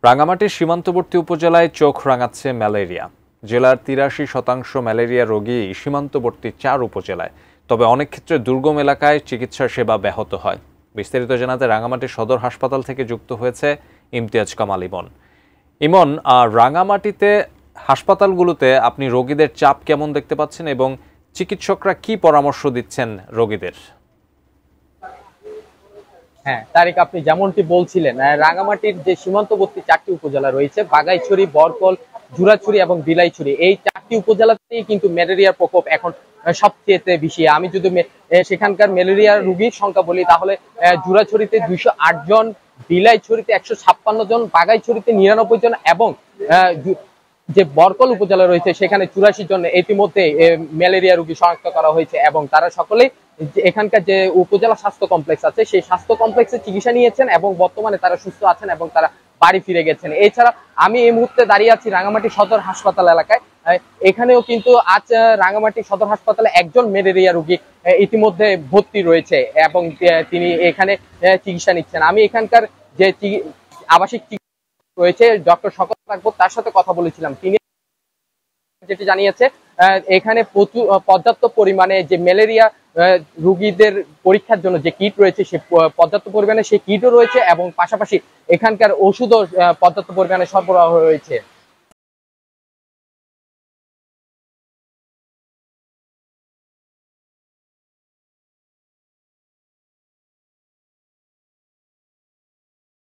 রাঙামাটির সীমান্তবর্তী উপজেলায় চোখ রাঙাচ্ছে ম্যালেরিয়া। জেলার ৮৩% ম্যালেরিয়া রোগী সীমান্তবর্তী ৪ উপজেলায়। তবে অনেক ক্ষেত্রে দুর্গম এলাকায় চিকিৎসা সেবা ব্যাহত হয়। বিস্তারিত জানাতে রাঙামাটি সদর হাসপাতাল থেকে যুক্ত হয়েছে ইমতিয়াজ কামাল ইমন। ইমন, রাঙামাটিতে হাসপাতালগুলোতে আপনি রোগীদের চাপ কেমন দেখতে পাচ্ছেন এবং চিকিৎসকরা কি পরামর্শ দিচ্ছেন রোগীদের? হ্যাঁ তারিক, আপনি যেমনটি বলছিলেন, রাঙামাটির যে সীমান্তবর্তী 4টি উপজেলা রয়েছে, বাগাইছড়ি, বরকল, জুরাছড়ি এবং বিলাইছড়ি, এই 4টি উপজেলাতেই কিন্তু ম্যালেরিয়ার প্রকোপ এখন সবচেয়ে বেশি। আমি যদি সেখানকার ম্যালেরিয়ার রোগীর সংখ্যা বলি, তাহলে জুরাছড়িতে 208 জন, বিলাইছড়িতে 156 জন, বাগাইছড়িতে 99 জন এবং যে বরকল উপজেলা রয়েছে সেখানে 84 জন ইতিমধ্যে ম্যালেরিয়া রোগী শনাক্ত করা হয়েছে এবং তারা সকলেই এখানকার যে উপজেলা স্বাস্থ্য কমপ্লেক্স আছে সেই স্বাস্থ্য কমপ্লেক্সে চিকিৎসা নিয়েছেন এবং বর্তমানে তারা সুস্থ আছেন এবং তারা বাড়ি ফিরে গেছেন। এছাড়া আমি এই মুহূর্তে দাঁড়িয়ে আছি রাঙামাটি সদর হাসপাতাল এলাকায়। এখানেও কিন্তু আজ রাঙামাটি সদর হাসপাতালে একজন ম্যালেরিয়া রোগী ইতিমধ্যে ভর্তি রয়েছে এবং তিনি এখানে চিকিৎসা নিচ্ছেন। আমি এখানকার যে আবাসিক রয়েছে ডক্টর শকত আকবর, তার সাথে কথা বলেছিলাম। তিনি যেটি জানিয়েছে, এখানে পর্যাপ্ত পরিমাণে যে ম্যালেরিয়া রোগীদের পরীক্ষার জন্য যে কিট রয়েছে সে পর্যাপ্ত পরিমাণে সেই কিটও রয়েছে এবং পাশাপাশি এখানকার ওষুধও পর্যাপ্ত পরিমাণে সরবরাহ রয়েছে।